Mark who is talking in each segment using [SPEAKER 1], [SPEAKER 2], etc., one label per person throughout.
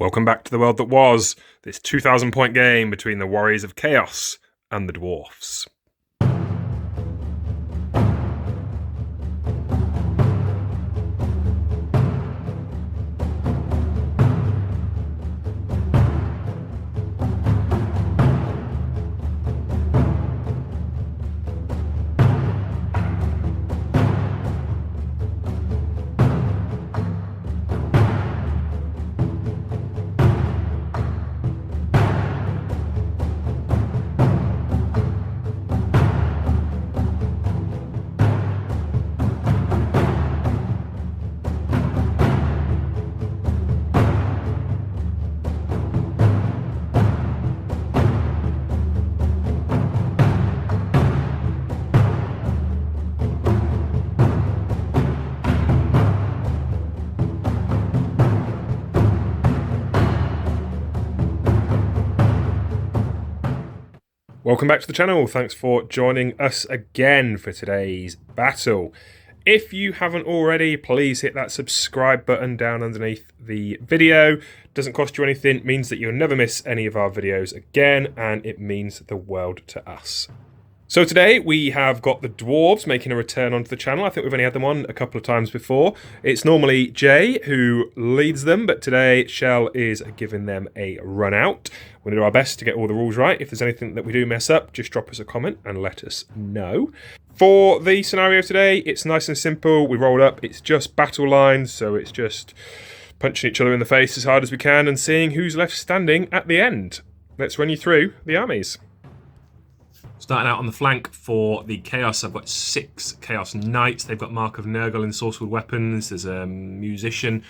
[SPEAKER 1] Welcome back to the world that was, this 2,000 point game between the Warriors of Chaos and the Dwarfs. Welcome back to the channel. Thanks for joining us again for today's battle. If you haven't already, please hit that subscribe button down underneath the video. Doesn't cost you anything, means that you'll never miss any of our videos again, and it means the world to us. So today we have got the Dwarves making a return onto the channel. I think we've only had them on a couple of times before. It's normally Jay who leads them, but today Shell is giving them a run out. We're going to do our best to get all the rules right. If there's anything that we do mess up, just drop us a comment and let us know. For the scenario today, it's nice and simple. We roll up. It's just battle lines, so it's just punching each other in the face as hard as we can and seeing who's left standing at the end. Let's run you through the armies. Starting out on the flank for the Chaos, I've got 6 Chaos Knights. They've got Mark of Nurgle and Sorcered Weapons. There's a musician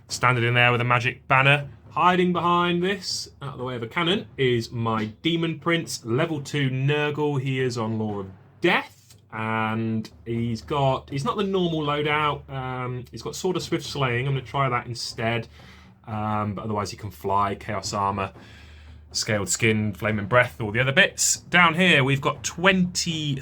[SPEAKER 1] standing in there with a magic banner. Hiding behind this, out of the way of a cannon, is my Demon Prince, level 2 Nurgle. He is on Law of Death, and he's not the normal loadout. He's got Sword of Swift Slaying. I'm going to try that instead, but otherwise he can fly, Chaos Armor, Scaled Skin, Flaming Breath, all the other bits. Down here we've got 23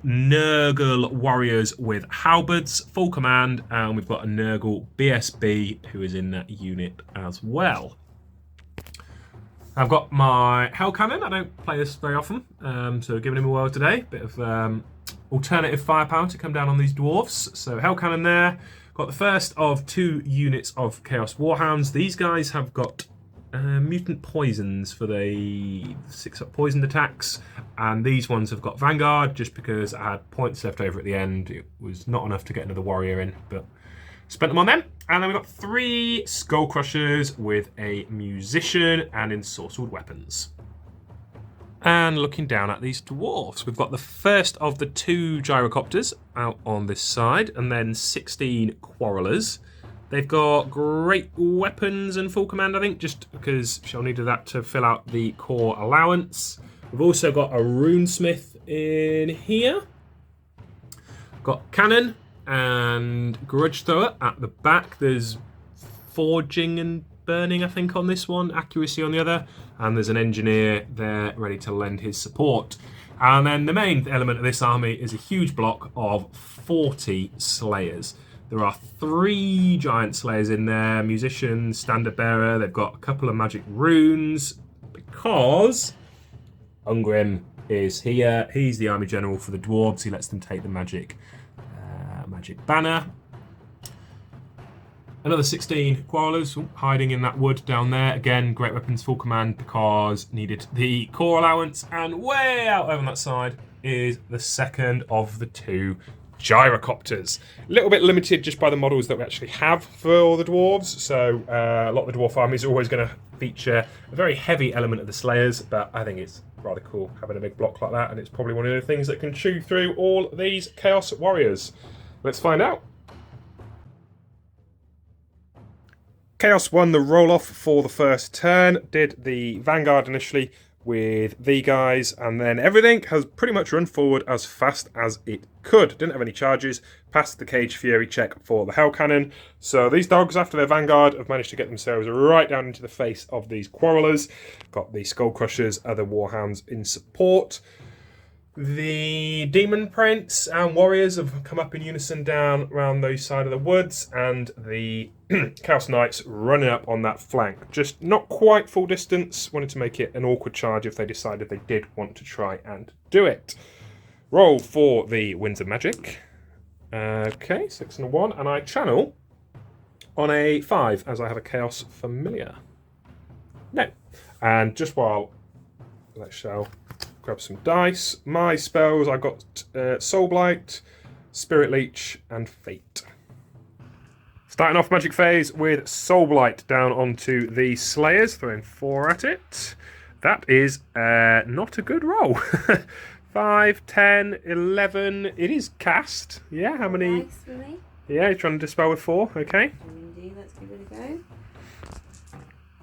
[SPEAKER 1] Nurgle warriors with halberds, full command, and we've got a Nurgle BSB who is in that unit as well. I've got my Hell Cannon. I don't play this very often, so giving him a whirl today. Bit of alternative firepower to come down on these Dwarfs. So Hell Cannon there. Got the first of 2 units of Chaos Warhounds. These guys have got mutant poisons for the 6-up poisoned attacks, and these ones have got Vanguard just because I had points left over at the end. It was not enough to get another warrior in, but spent them on them. And then we've got 3 Skull Crushers with a musician and ensorcelled weapons. And looking down at these Dwarfs, we've got the first of the 2 Gyrocopters out on this side, and then 16 Quarrelers. They've got great weapons and full command, I think, just because Shell needed that to fill out the core allowance. We've also got a Runesmith in here. Got Cannon and Grudge Thrower at the back. There's Forging and Burning, I think, on this one. Accuracy on the other. And there's an Engineer there ready to lend his support. And then the main element of this army is a huge block of 40 Slayers. There are 3 Giant Slayers in there, Musician, Standard Bearer. They've got a couple of magic runes because Ungrim is here. He's the army general for the Dwarves. He lets them take the magic banner. Another 16 Quarrelers hiding in that wood down there. Again, great weapons, full command because needed the core allowance. And way out over on that side is the second of the 2 Gyrocopters. A little bit limited just by the models that we actually have for the Dwarves, so a lot of the Dwarf armies are always going to feature a very heavy element of the Slayers, but I think it's rather cool having a big block like that, and it's probably one of the things that can chew through all these Chaos Warriors. Let's find out. Chaos won the roll-off for the first turn, did the Vanguard initially with the guys, and then everything has pretty much run forward as fast as it could. Didn't have any charges, passed the Cage Fury check for the Hell Cannon. So these dogs, after their Vanguard, have managed to get themselves right down into the face of these Quarrelers. Got the Skull Crushers, other Warhounds in support. The Demon Prince and Warriors have come up in unison down around those side of the woods, and the Chaos Knights running up on that flank. Just not quite full distance. Wanted to make it an awkward charge if they decided they did want to try and do it. Roll for the Winds of Magic. Okay, 6 and a 1, and I channel on a 5 as I have a Chaos Familiar. No. And just while let's shall grab some dice. My spells, I've got Soul Blight, Spirit Leech, and Fate. Starting off magic phase with Soul Blight down onto the Slayers, throwing 4 at it. That is not a good roll. 5, 10, 11. It is cast. Yeah, how many?
[SPEAKER 2] Nice, really.
[SPEAKER 1] Yeah, you're trying to dispel with 4. Okay.
[SPEAKER 2] Indeed, let's give it a go.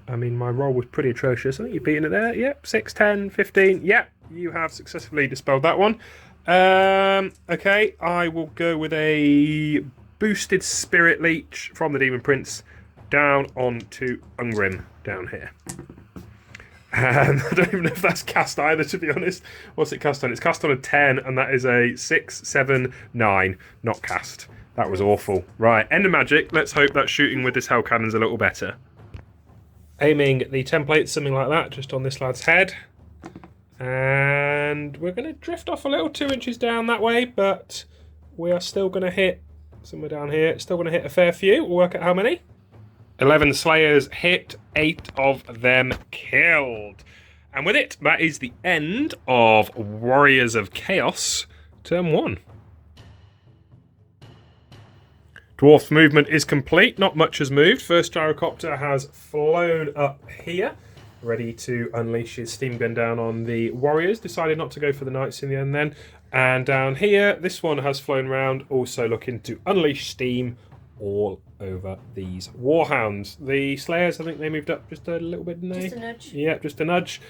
[SPEAKER 1] I mean, my roll was pretty atrocious. I think you're beating it there. Yep, 6, 10, 15. Yep, you have successfully dispelled that one. Okay, I will go with a boosted Spirit Leech from the Demon Prince down onto Ungrim down here. I don't even know if that's cast either, to be honest. What's it cast on? It's cast on a 10, and that is a 6, 7, 9. Not cast. That was awful. Right, end of magic. Let's hope that shooting with this Hell Cannon's a little better. Aiming the template, something like that, just on this lad's head. And we're going to drift off a little, 2 inches down that way, but we are still going to hit somewhere down here. Still going to hit a fair few. We'll work out how many. 11 Slayers hit, 8 of them killed. And with it, that is the end of Warriors of Chaos, turn 1. Dwarf's movement is complete. Not much has moved. First gyrocopter has flown up here, ready to unleash his steam gun down on the Warriors. Decided not to go for the Knights in the end then. And down here, this one has flown round, also looking to unleash steam all over these Warhounds. The Slayers, I think they moved up just a little bit, didn't they?
[SPEAKER 2] Just a nudge.
[SPEAKER 1] Yeah, just a nudge.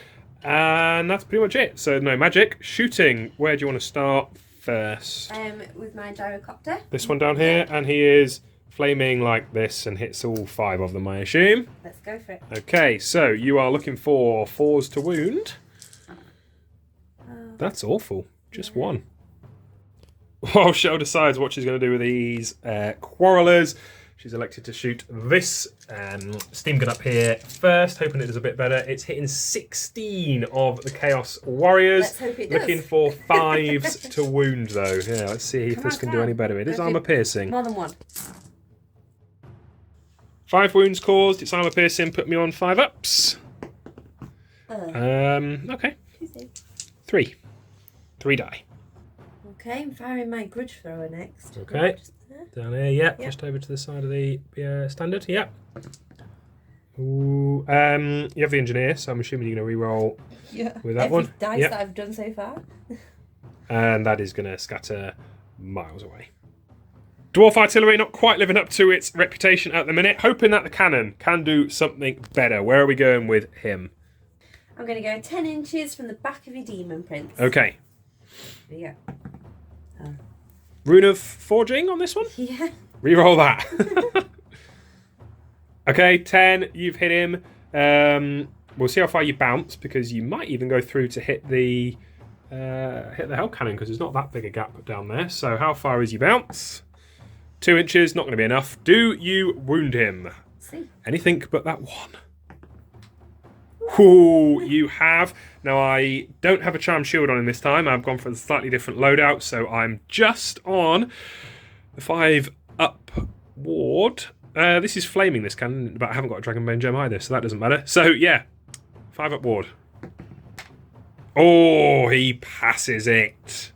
[SPEAKER 1] And that's pretty much it. So no magic. Shooting, where do you want to start first?
[SPEAKER 2] With my gyrocopter.
[SPEAKER 1] This one down here, and he is flaming like this and hits all 5 of them, I assume.
[SPEAKER 2] Let's go for it.
[SPEAKER 1] Okay, so you are looking for 4s to wound. That's awful. Just 1. While Shell decides what she's going to do with these Quarrelers, she's elected to shoot this steam gun up here first, hoping it does a bit better. It's hitting 16 of the Chaos Warriors.
[SPEAKER 2] Let's hope it does.
[SPEAKER 1] Looking for 5s to wound, though. Yeah, let's see if this can do any better. It is armor piercing.
[SPEAKER 2] More than 1.
[SPEAKER 1] 5 wounds caused. It's armor piercing. Put me on 5 ups. Okay. 3. 3 die.
[SPEAKER 2] Okay, I'm firing my grudge thrower next.
[SPEAKER 1] Okay. Down here, yep. Just over to the side of the standard, yep. Ooh, you have the engineer, so I'm assuming you're going to re-roll with that one.
[SPEAKER 2] Dice that I've done so far.
[SPEAKER 1] And that is going to scatter miles away. Dwarf artillery not quite living up to its reputation at the minute. Hoping that the cannon can do something better. Where are we going with him?
[SPEAKER 2] I'm going to go 10 inches from the back of your Demon Prince.
[SPEAKER 1] Okay.
[SPEAKER 2] There you go.
[SPEAKER 1] Rune of Forging on this one?
[SPEAKER 2] Yeah.
[SPEAKER 1] Reroll that. Okay, 10. You've hit him. We'll see how far you bounce, because you might even go through to hit the Hell Cannon, because there's not that big a gap down there. So how far is your bounce? 2 inches, not going to be enough. Do you wound him?
[SPEAKER 2] See.
[SPEAKER 1] Anything but that one. Ooh, you have. Now, I don't have a Charm Shield on him this time. I've gone for a slightly different loadout, so I'm just on the 5 up ward. This is flaming, this cannon, but I haven't got a Dragonbane Gem either, so that doesn't matter. So, yeah, 5 up ward. Oh, he passes it.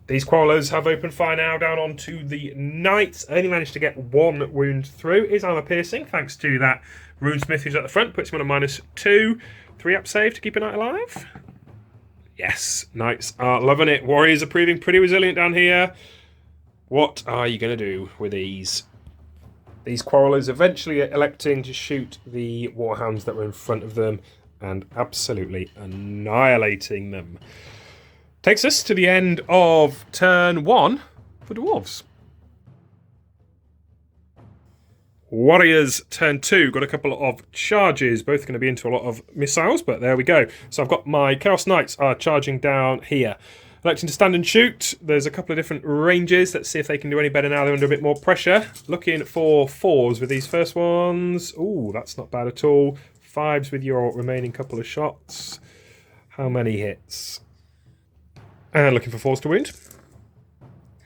[SPEAKER 1] These Quarrelers have opened fire now down onto the Knights. I only managed to get 1 wound through. Is armor piercing, thanks to that Runesmith who's at the front. Puts him on a -2. 3 up save to keep a Knight alive. Yes, Knights are loving it. Warriors are proving pretty resilient down here. What are you going to do with these? These Quarrelers eventually electing to shoot the Warhounds that were in front of them and absolutely annihilating them. Takes us to the end of turn 1 for Dwarves. Warriors turn 2, got a couple of charges, both going to be into a lot of missiles, but there we go. So I've got my Chaos Knights are charging down here. Electing to stand and shoot. There's a couple of different ranges. Let's see if they can do any better now they're under a bit more pressure. Looking for 4s with these first ones. Ooh, that's not bad at all. 5s with your remaining couple of shots. How many hits? And looking for 4s to wound.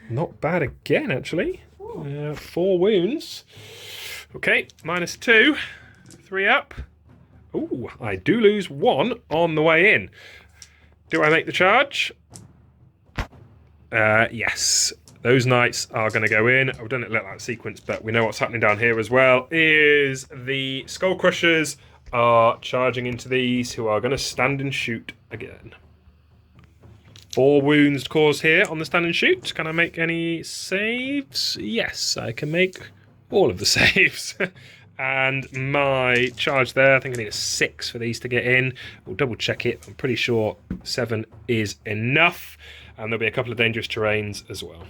[SPEAKER 1] Not bad again, actually. 4 wounds. Okay, -2. 3 up. Ooh, I do lose 1 on the way in. Do I make the charge? Yes. Those knights are going to go in. I've done it like that sequence, but we know what's happening down here as well. Is the Skull Crushers are charging into these, who are going to stand and shoot again. 4 wounds caused here on the stand and shoot. Can I make any saves? Yes, I can make all of the saves. And my charge there, I think I need a 6 for these to get in. We'll double check it. I'm pretty sure 7 is enough. And there'll be a couple of dangerous terrains as well.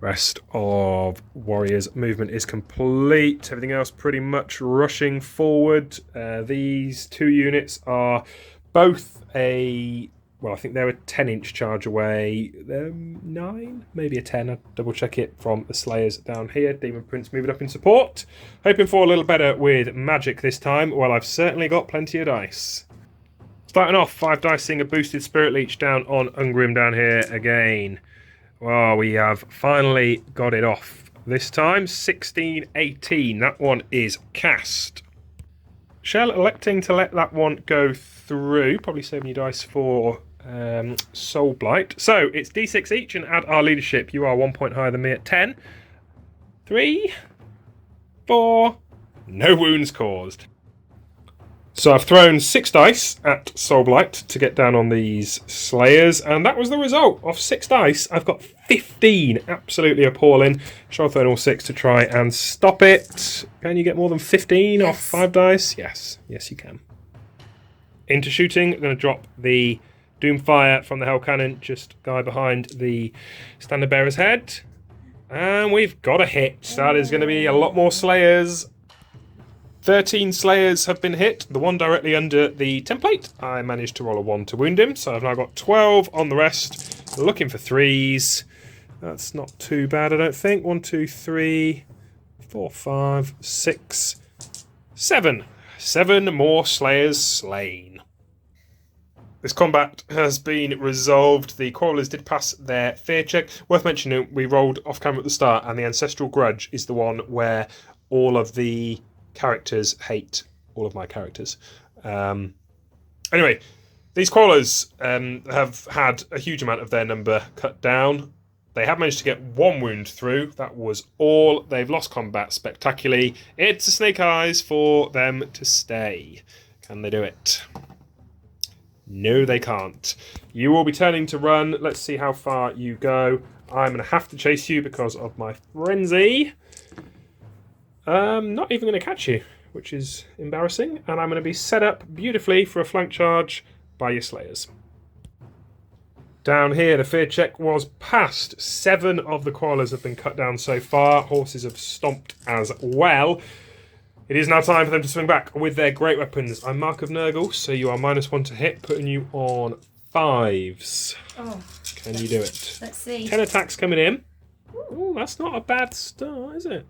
[SPEAKER 1] Rest of Warriors' movement is complete. Everything else pretty much rushing forward. These 2 units are both well, I think they're a 10-inch charge away. 9? Maybe a 10. I'll double check it from the Slayers down here. Demon Prince moving up in support. Hoping for a little better with magic this time. Well, I've certainly got plenty of dice. Starting off, 5 dicing a boosted Spirit Leech down on Ungrim down here again. Well, we have finally got it off. This time, 16-18. That one is cast. Shell electing to let that one go through. Probably saving your dice for Soul Blight. So, it's D6 each and add our leadership. You are 1 point higher than me at 10. 3, 4, no wounds caused. So I've thrown 6 dice at Soul Blight to get down on these Slayers, and that was the result. Off 6 dice, I've got 15. Absolutely appalling. Shall I throw all 6 to try and stop it? Can you get more than 15 off 5 dice? Yes. Yes, you can. Into shooting, I'm going to drop the Doomfire from the Hell Cannon, just guy behind the Standard Bearer's head. And we've got a hit. That is going to be a lot more Slayers. 13 Slayers have been hit, the one directly under the template. I managed to roll a 1 to wound him, so I've now got 12 on the rest. Looking for 3s. That's not too bad, I don't think. 1, 2, 3, 4, 5, 6, 7. 7 more Slayers slain. This combat has been resolved. The Quarrelers did pass their fear check. Worth mentioning, we rolled off camera at the start, and the Ancestral Grudge is the one where all of the characters hate all of my characters. Anyway, these Quarrelers have had a huge amount of their number cut down. They have managed to get 1 wound through. That was all. They've lost combat spectacularly. It's a Snake Eyes for them to stay. Can they do it? No, they can't. You will be turning to run. Let's see how far you go. I'm going to have to chase you because of my frenzy. Not even going to catch you, which is embarrassing. And I'm going to be set up beautifully for a flank charge by your Slayers. Down here, the fear check was passed. 7 of the Quarrelers have been cut down so far. Horses have stomped as well. It is now time for them to swing back with their great weapons. I'm Mark of Nurgle, so you are -1 to hit, putting you on 5s.
[SPEAKER 2] Oh.
[SPEAKER 1] Can you do it?
[SPEAKER 2] Let's see.
[SPEAKER 1] 10 attacks coming in. Oh, that's not a bad start, is it?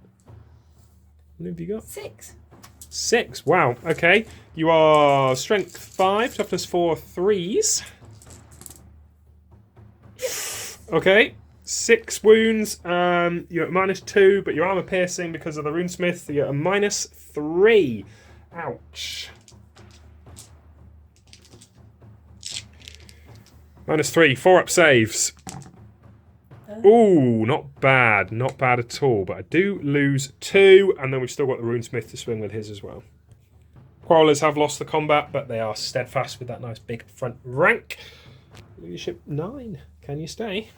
[SPEAKER 1] What have you got?
[SPEAKER 2] 6.
[SPEAKER 1] 6. Wow. Okay. You are strength 5, toughness 4, 3s. Okay. 6 wounds. You're at -2, but your armor piercing because of the runesmith. You're at a -3. Ouch. -3. 4 up saves. Ooh, not bad. Not bad at all. But I do lose 2, and then we've still got the runesmith to swing with his as well. Quarrelers have lost the combat, but they are steadfast with that nice big front rank. Leadership 9. Can you stay?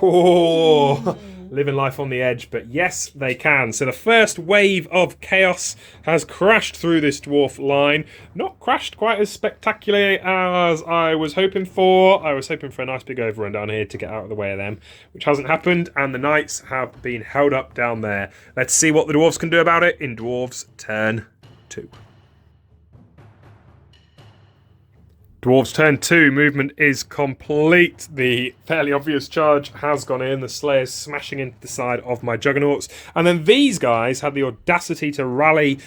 [SPEAKER 1] Oh, living life on the edge, but yes, they can. So the first wave of chaos has crashed through this dwarf line. Not crashed quite as spectacularly as I was hoping for. I was hoping for a nice big overrun down here to get out of the way of them, which hasn't happened, and the knights have been held up down there. Let's see what the dwarves can do about it in Dwarves turn 2. Dwarves turn 2, movement is complete. The fairly obvious charge has gone in. The Slayer's smashing into the side of my Juggernauts. And then these guys had the audacity to rally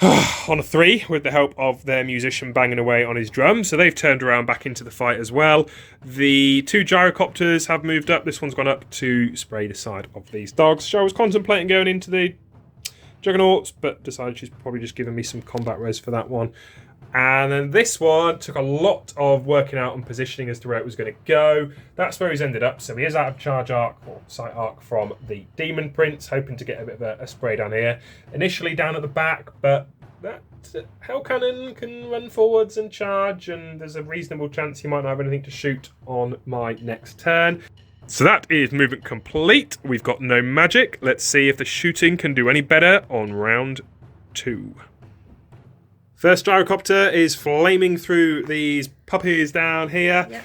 [SPEAKER 1] on a 3 with the help of their musician banging away on his drum. So they've turned around back into the fight as well. The 2 gyrocopters have moved up. This one's gone up to spray the side of these dogs. So I was contemplating going into the Juggernauts, but decided she's probably just giving me some combat res for that one. And then this one took a lot of working out and positioning as to where it was going to go. That's where he's ended up. So he is out of charge arc or sight arc from the Demon Prince, hoping to get a bit of a spray down here. Initially down at the back, but that Hell Cannon can run forwards and charge, and there's a reasonable chance he might not have anything to shoot on my next turn. So that is movement complete. We've got no magic. Let's see if the shooting can do any better on round 2. First gyrocopter is flaming through these puppies down here.
[SPEAKER 2] Yep.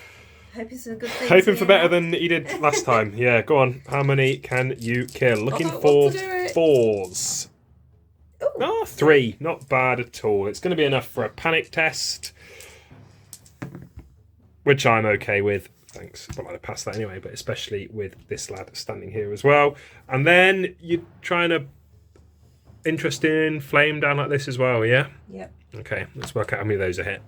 [SPEAKER 2] Hoping for good things.
[SPEAKER 1] Hoping for better than he did last time. Yeah, go on. How many can you kill? Looking for 4s. Oh, 3. Not bad at all. It's going to be enough for a panic test, which I'm okay with. Thanks. I might have passed that anyway, but especially with this lad standing here as well. And then you're trying to interesting flame down like this as well, yeah?
[SPEAKER 2] Yep.
[SPEAKER 1] Okay, let's work out how many of those are hit.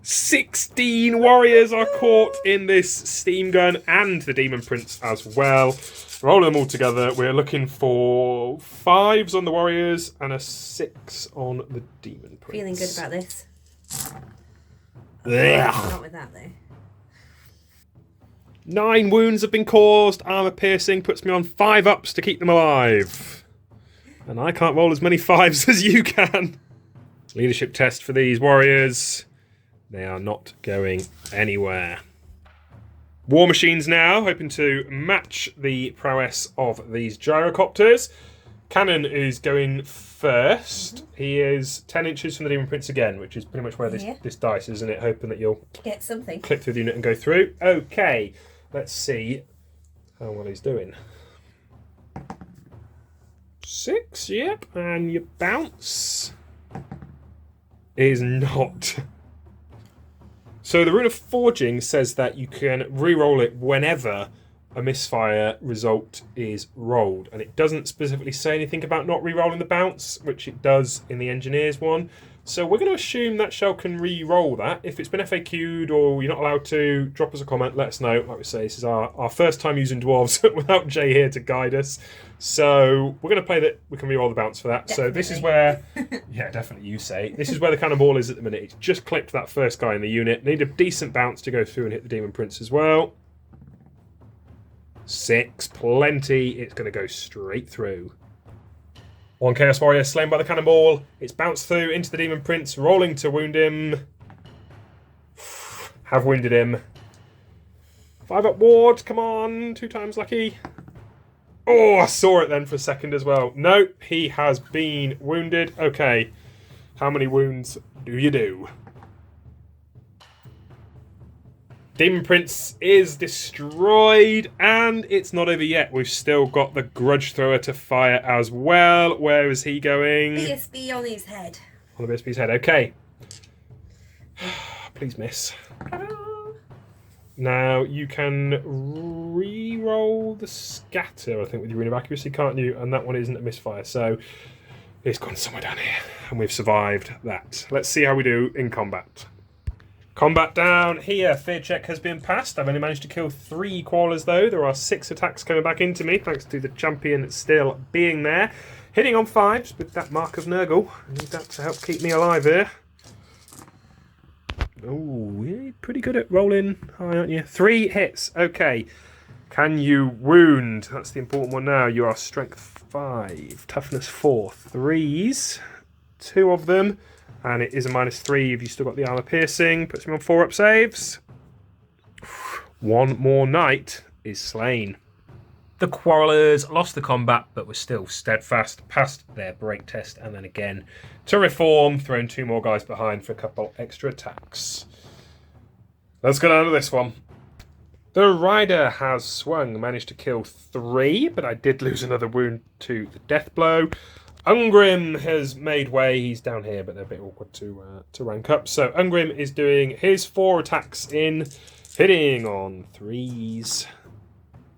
[SPEAKER 1] 16 warriors are caught in this steam gun, and the Demon Prince as well. Rolling them all together, we're looking for 5s on the warriors and a 6 on the Demon Prince.
[SPEAKER 2] Feeling good about this.
[SPEAKER 1] Ugh.
[SPEAKER 2] Not with that though.
[SPEAKER 1] 9 wounds have been caused. Armour piercing puts me on 5 ups to keep them alive. And I can't roll as many 5s as you can. Leadership test for these warriors. They are not going anywhere. War machines now, hoping to match the prowess of these gyrocopters. Cannon is going first. He is 10 inches from the Demon Prince again, which is pretty much where this dice is, isn't it? Hoping that you'll
[SPEAKER 2] get something.
[SPEAKER 1] Click through the unit and go through. Okay, let's see how well he's doing. 6, yep, and your bounce is not. So the Rune of Forging says that you can re-roll it whenever a misfire result is rolled, and it doesn't specifically say anything about not re-rolling the bounce, which it does in the Engineers one. So we're going to assume that Shell can re-roll that. If it's been FAQ'd or you're not allowed to, drop us a comment, let us know. Like we say, this is our first time using Dwarves without Jay here to guide us. So we're going to play that we can re-roll the bounce for that.
[SPEAKER 2] Definitely.
[SPEAKER 1] So this is where, yeah, definitely you say. This is where the cannonball is at the minute. It's just clipped that first guy in the unit. Need a decent bounce to go through and hit the Demon Prince as well. 6, plenty. It's going to go straight through. 1 Chaos Warrior slain by the cannonball. It's bounced through into the Demon Prince, rolling to wound him. Have wounded him. 5 up ward, come on, 2 times lucky. Oh, I saw it then for a second as well. No, he has been wounded. Okay, how many wounds do you do? Demon Prince is destroyed, and it's not over yet. We've still got the Grudge Thrower to fire as well. Where is he going?
[SPEAKER 2] BSB on his head.
[SPEAKER 1] On the BSB's head, okay. Please miss. Now, you can re-roll the Scatter, I think, with your Rune of Accuracy, can't you? And that one isn't a misfire, so it's gone somewhere down here. And we've survived that. Let's see how we do in combat. Combat down here. Fear check has been passed. I've only managed to kill 3 Koalas though. There are 6 attacks coming back into me, thanks to the champion still being there. Hitting on 5s with that Mark of Nurgle. I need that to help keep me alive here. Oh, you're pretty good at rolling high, aren't you? 3 hits. Okay. Can you wound? That's the important one now. You are strength 5, toughness 4. 3s. 2 of them. And it is a -3 if you've still got the armor piercing. Puts me on 4 up saves. 1 more knight is slain. The Quarrelers lost the combat, but were still steadfast, passed their break test, and then again to reform, thrown 2 more guys behind for a couple extra attacks. Let's go down to this one. The Rider has swung, managed to kill 3, but I did lose another wound to the death blow. Ungrim has made way. He's down here, but they're a bit awkward to rank up. So Ungrim is doing his 4 attacks in, hitting on 3s.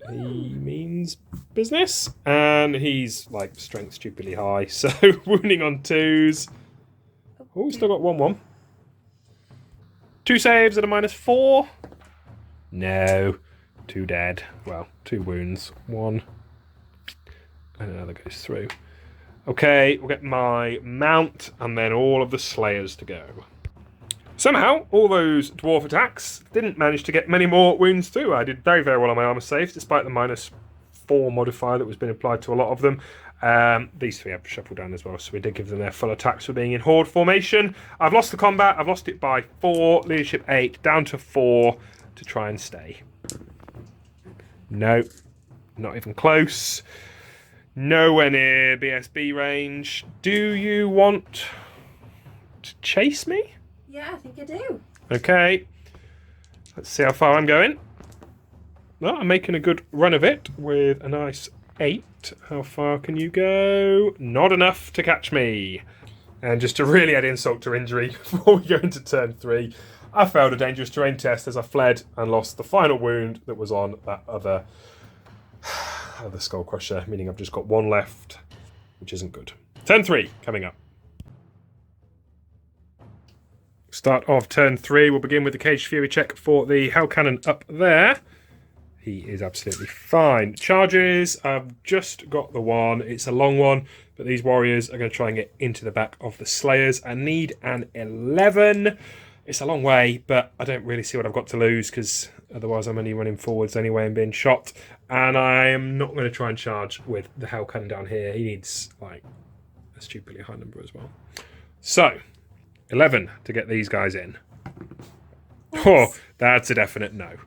[SPEAKER 1] He means business, and he's like strength stupidly high, so wounding on 2s. Oh, he's still got 1-1. 2 saves at a -4. No, 2 dead. Well, 2 wounds, 1, and another goes through. Okay, we'll get my mount, and then all of the Slayers to go. Somehow, all those dwarf attacks didn't manage to get many more wounds through. I did very, very well on my armor saves, despite the -4 modifier that was being applied to a lot of them. These 3 have shuffled down as well, so we did give them their full attacks for being in horde formation. I've lost the combat. I've lost it by 4, leadership 8, down to 4 to try and stay. No, not even close. Nowhere near BSB range. Do you want to chase me?
[SPEAKER 2] Yeah, I think I do.
[SPEAKER 1] Okay. Let's see how far I'm going. Well, I'm making a good run of it with a nice 8. How far can you go? Not enough to catch me. And just to really add insult to injury before we go into turn 3, I failed a dangerous terrain test as I fled and lost the final wound that was on that other skull crusher, meaning I've just got 1 left, which isn't good. Turn 3 coming up. Start of turn 3. We'll begin with the Caged Fury check for the Hell Cannon up there. He is absolutely fine. Charges, I've just got the 1. It's a long one, but these warriors are going to try and get into the back of the Slayers. I need an 11. It's a long way, but I don't really see what I've got to lose, because otherwise I'm only running forwards anyway and being shot. And I am not going to try and charge with the Hell Cannon down here. He needs, like, a stupidly high number as well. So, 11 to get these guys in. Nice. Oh, that's a definite no.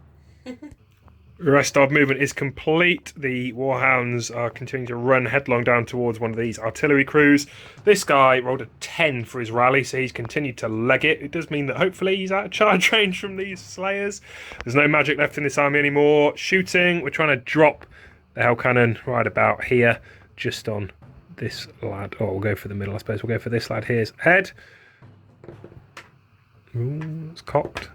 [SPEAKER 1] The rest of movement is complete. The Warhounds are continuing to run headlong down towards one of these artillery crews. This guy rolled a 10 for his rally, so he's continued to leg it. It does mean that hopefully he's out of charge range from these Slayers. There's no magic left in this army anymore. Shooting, we're trying to drop the Hell Cannon right about here, just on this lad. Oh, we'll go for the middle, I suppose. We'll go for this lad here's head. Ooh, it's cocked.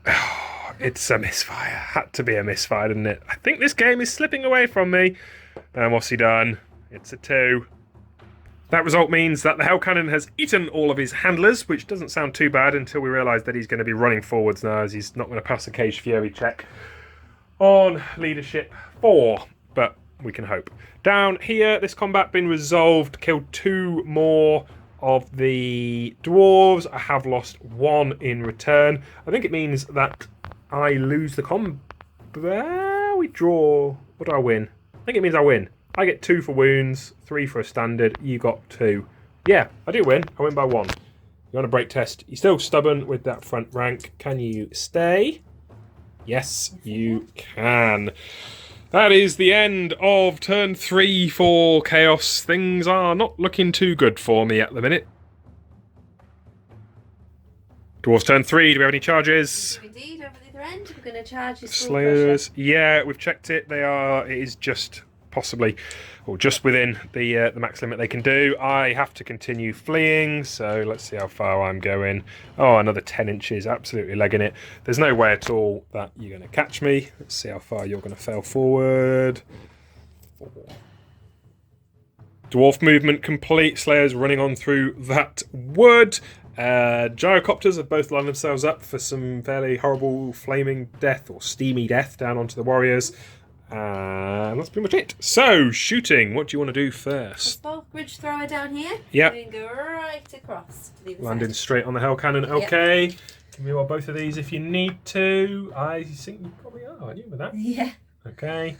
[SPEAKER 1] Oh, it's a misfire. Had to be a misfire, didn't it? I think this game is slipping away from me. And what's he done? It's a 2. That result means that the Hell Cannon has eaten all of his handlers, which doesn't sound too bad until we realise that he's going to be running forwards now, as he's not going to pass the Caged Fury check on leadership 4. But we can hope. Down here, this combat been resolved. Killed 2 more of the dwarves. I have lost 1 in return. I think it means that I lose the combat. We draw. What do I win? I think it means I win. I get 2 for wounds, 3 for a standard. You got 2. Yeah, I do win. I win by 1. You're on a break test. You're still stubborn with that front rank. Can you stay? Yes, you can. That is the end of turn 3 for Chaos. Things are not looking too good for me at the minute. Dwarves turn 3. Do we have any charges?
[SPEAKER 2] Indeed, over the other end. We're going to charge your
[SPEAKER 1] Slayers. Yeah, we've checked it. It is just possibly, or just within the max limit they can do. I have to continue fleeing, so let's see how far I'm going. Oh, another 10 inches, absolutely legging it. There's no way at all that you're going to catch me. Let's see how far you're going to fail forward. 4. Dwarf movement complete. Slayers running on through that wood. Gyrocopters have both lined themselves up for some fairly horrible flaming death or steamy death down onto the warriors. And that's pretty much it. So, shooting. What do you want to do first?
[SPEAKER 2] Bulk ridge thrower down here.
[SPEAKER 1] Yep.
[SPEAKER 2] We can go right across to the other
[SPEAKER 1] Landing
[SPEAKER 2] side.
[SPEAKER 1] straight on the Hell Cannon. Okay. Yep. Give me both of these if you need to. I think you probably are, aren't you, with that?
[SPEAKER 2] Yeah.
[SPEAKER 1] Okay.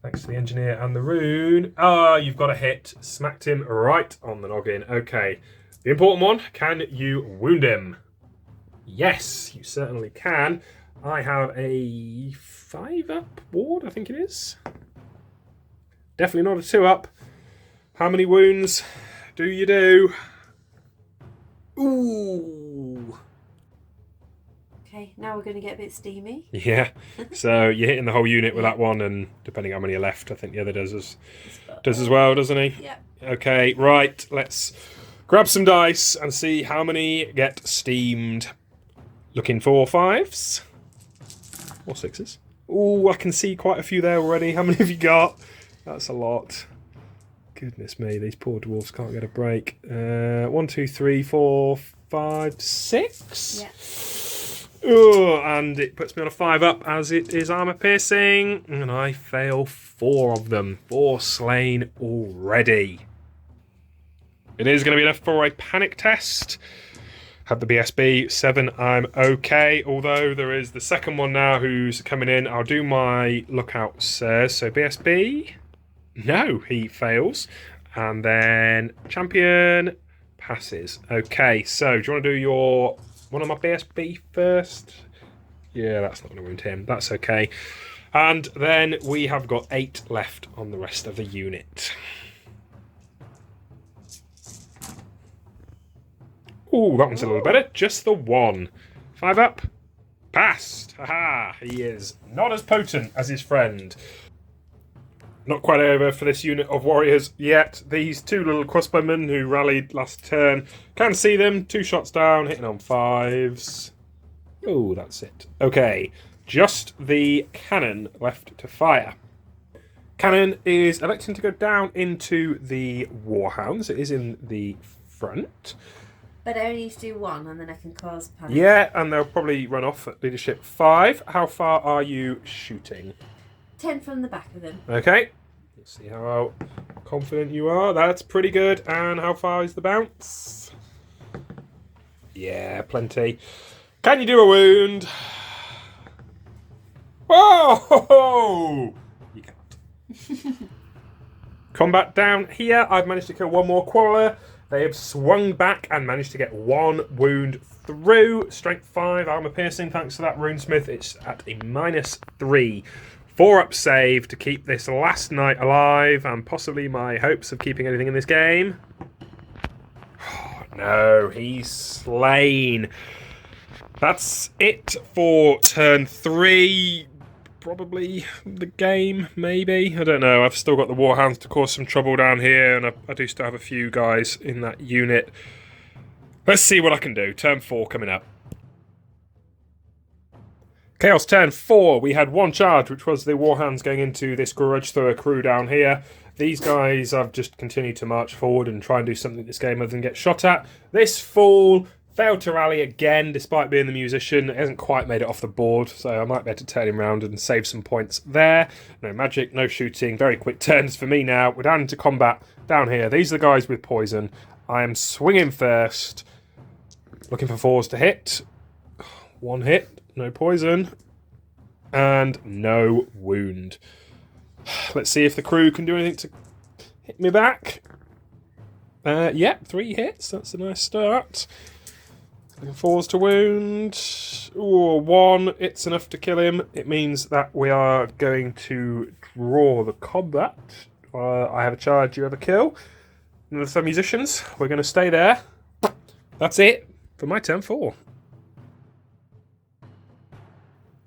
[SPEAKER 1] Thanks to the engineer and the rune. Ah, you've got a hit. Smacked him right on the noggin. Okay. The important one. Can you wound him? Yes, you certainly can. I have a 5-up ward, I think it is. Definitely not a 2-up. How many wounds do you do? Ooh.
[SPEAKER 2] Okay, now we're going to get a bit steamy.
[SPEAKER 1] Yeah. So you're hitting the whole unit with that one, and depending how many are left, I think the other does as well, doesn't he?
[SPEAKER 2] Yeah.
[SPEAKER 1] Okay, right. Let's grab some dice and see how many get steamed. Looking for 5s or 6s. Ooh, I can see quite a few there already. How many have you got? That's a lot. Goodness me, these poor dwarfs can't get a break. 1, 2, 3, 4, 5, 6.
[SPEAKER 2] Yeah.
[SPEAKER 1] Oh, and it puts me on a 5-up as it is armor piercing, and I fail 4 of them. 4 slain already. It is going to be enough for a panic test. Have the BSB 7, I'm okay. Although there is the second one now who's coming in. I'll do my lookout, sirs. So BSB, no, he fails. And then champion passes. Okay, so do you want to do your one on my BSB first? Yeah, that's not going to wound him. That's okay. And then we have got 8 left on the rest of the unit. Ooh, that one's a little better. Just the 1. 5-up. Passed. Haha. He is not as potent as his friend. Not quite over for this unit of warriors yet. These 2 little crossbowmen who rallied last turn. Can see them. 2 shots down, hitting on 5s. Oh, that's it. Okay. Just the cannon left to fire. Cannon is electing to go down into the warhounds. It is in the front.
[SPEAKER 2] But I only need to do 1 and then I can cause panic.
[SPEAKER 1] Yeah, and they'll probably run off at leadership 5. How far are you shooting?
[SPEAKER 2] 10 from the back of them.
[SPEAKER 1] Okay. Let's see how confident you are. That's pretty good. And how far is the bounce? Yeah, plenty. Can you do a wound? Whoa! You can't. Combat down here. I've managed to kill 1 more quarreler. They have swung back and managed to get 1 wound through. Strength 5, armor piercing. Thanks to that runesmith, it's at a -3. 4-up save to keep this last knight alive, and possibly my hopes of keeping anything in this game. Oh, no, he's slain. That's it for turn 3. Probably the game, maybe. I don't know. I've still got the warhounds to cause some trouble down here, and I do still have a few guys in that unit. Let's see what I can do. Turn 4 coming up. Chaos turn 4. We had 1 charge, which was the warhounds going into this grudge thrower crew down here. These guys have just continued to march forward and try and do something this game other than get shot at. This fool failed to rally again, despite being the musician. It hasn't quite made it off the board, so I might be able to turn him around and save some points there. No magic, no shooting. Very quick turns for me now. We're down into combat down here. These are the guys with poison. I am swinging first. Looking for 4s to hit. 1 hit, no poison. And no wound. Let's see if the crew can do anything to hit me back. Yep, 3 hits. That's a nice start. 4s to wound. Ooh, 1. It's enough to kill him. It means that we are going to draw the combat. I have a charge, you have a kill. And with some musicians, we're going to stay there. That's it for my turn 4.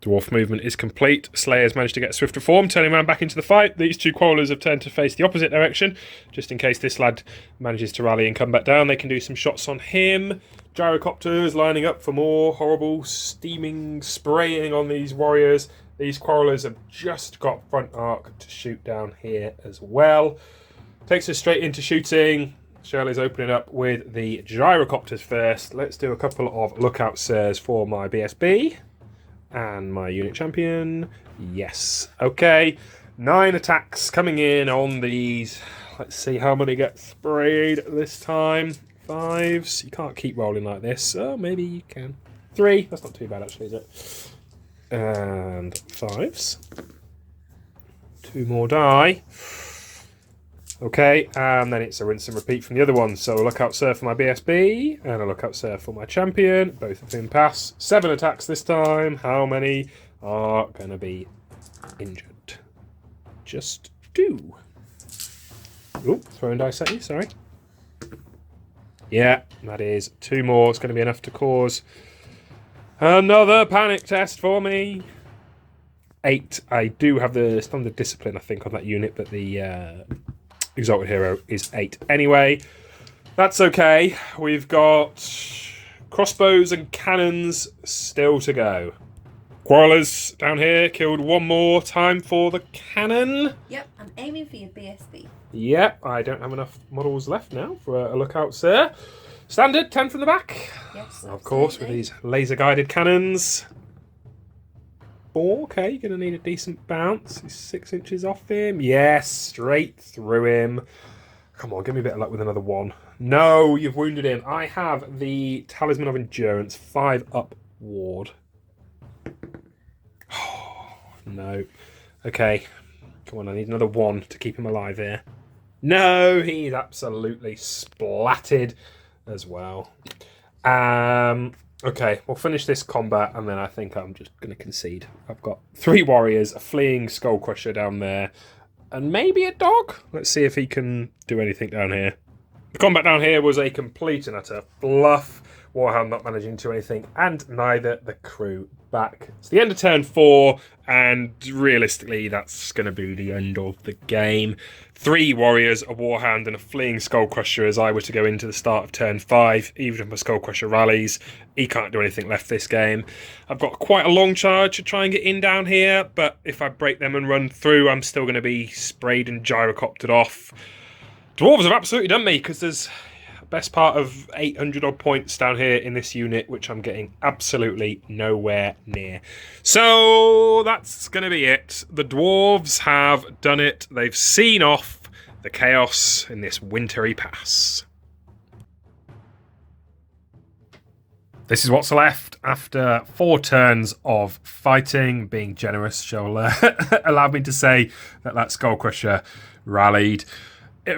[SPEAKER 1] Dwarf movement is complete. Slayer's managed to get swifter form, turning around back into the fight. These 2 quarrelers have turned to face the opposite direction, just in case this lad manages to rally and come back down. They can do some shots on him. Gyrocopters lining up for more horrible steaming, spraying on these warriors. These quarrelers have just got front arc to shoot down here as well. Takes us straight into shooting. Shirley's opening up with the gyrocopters first. Let's do a couple of lookout sirs for my BSB. And my unit champion. Yes. Okay. 9 attacks coming in on these. Let's see how many get sprayed this time. 5s. You can't keep rolling like this. Oh, maybe you can. 3. That's not too bad, actually, is it? And 5s. 2 more die. Okay, and then it's a rinse and repeat from the other one. So a lookout sir for my BSB, and a lookout sir for my champion. Both of them pass. 7 attacks this time. How many are going to be injured? Just 2. Oh, throwing dice at you, sorry. Yeah, that is 2 more. It's going to be enough to cause another panic test for me. 8. I do have the standard discipline, I think, on that unit, but the Exalted Hero is 8. Anyway, that's okay. We've got crossbows and cannons still to go. Quarrelers down here killed 1 more. Time for the cannon.
[SPEAKER 2] Yep, I'm aiming for your BSB.
[SPEAKER 1] Yep, I don't have enough models left now for a lookout, sir. Standard, 10 from the back.
[SPEAKER 2] Yes,
[SPEAKER 1] of course, with these laser-guided cannons. 4, okay, you're going to need a decent bounce. He's 6 inches off him. Yes, straight through him. Come on, give me a bit of luck with another 1. No, you've wounded him. I have the Talisman of Endurance, 5 up ward. Oh, no. Okay, come on, I need another 1 to keep him alive here. No, he's absolutely splatted as well. Okay, we'll finish this combat, and then I think I'm just going to concede. I've got 3 warriors, a fleeing Skull Crusher down there, and maybe a dog? Let's see if he can do anything down here. The combat down here was a complete and utter bluff. Warhammer not managing to do anything, and neither the crew back. It's the end of turn 4, and realistically, that's going to be the end of the game. 3 warriors, a warhound, and a fleeing Skullcrusher as I were to go into the start of turn 5. Even if my Skullcrusher rallies, he can't do anything left this game. I've got quite a long charge to try and get in down here, but if I break them and run through, I'm still going to be sprayed and gyrocoptered off. Dwarves have absolutely done me, because there's best part of 800 odd points down here in this unit, which I'm getting absolutely nowhere near. So that's going to be it. The Dwarves have done it. They've seen off the chaos in this wintry pass. This is what's left after 4 turns of fighting. Being generous shall allow me to say that Skullcrusher rallied.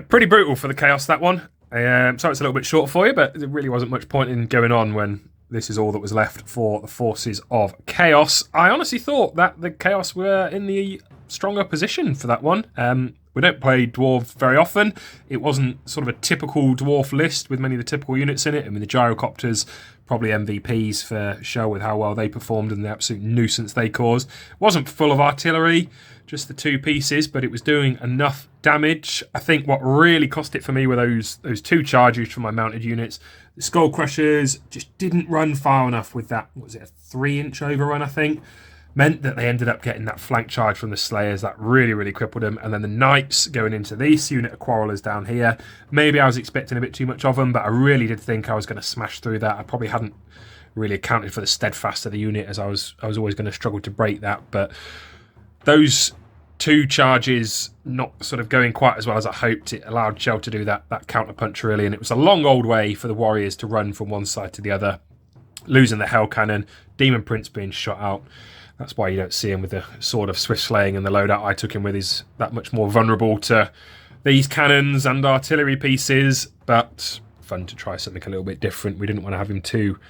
[SPEAKER 1] Pretty brutal for the chaos, that one. So it's a little bit short for you, but there really wasn't much point in going on when this is all that was left for the forces of Chaos. I honestly thought that the Chaos were in the stronger position for that one. We don't play Dwarves very often. It wasn't sort of a typical Dwarf list with many of the typical units in it. I mean, the Gyrocopters, probably MVPs for show with how well they performed and the absolute nuisance they caused. It wasn't full of artillery, just the 2 pieces, but it was doing enough damage. I think what really cost it for me were those 2 charges from my mounted units. The Skull Crushers just didn't run far enough with that, what was it, a 3-inch overrun, I think? Meant that they ended up getting that flank charge from the Slayers. That really crippled them. And then the Knights going into this unit of Quarrelers down here. Maybe I was expecting a bit too much of them, but I really did think I was going to smash through that. I probably hadn't really accounted for the steadfast of the unit, as I was always going to struggle to break that. But those 2 charges not sort of going quite as well as I hoped. It allowed Shell to do that counter punch really, and it was a long old way for the Warriors to run from one side to the other, losing the Hell Cannon, Demon Prince being shot out. That's why you don't see him with the Sword of Swift Slaying, and the loadout I took him with is that much more vulnerable to these cannons and artillery pieces, but fun to try something a little bit different. We didn't want to have him too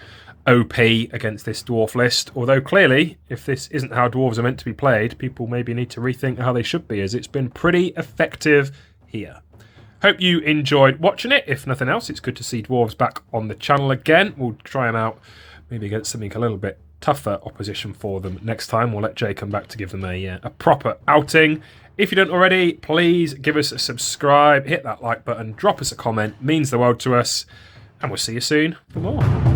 [SPEAKER 1] OP against this Dwarf list, although clearly, if this isn't how Dwarves are meant to be played, people maybe need to rethink how they should be, as it's been pretty effective here. Hope you enjoyed watching it. If nothing else, it's good to see Dwarves back on the channel again. We'll try them out maybe against something a little bit tougher opposition for them next time. We'll let Jay come back to give them a proper outing. If you don't already, please give us a subscribe, hit that like button, drop us a comment. It means the world to us, and we'll see you soon for more.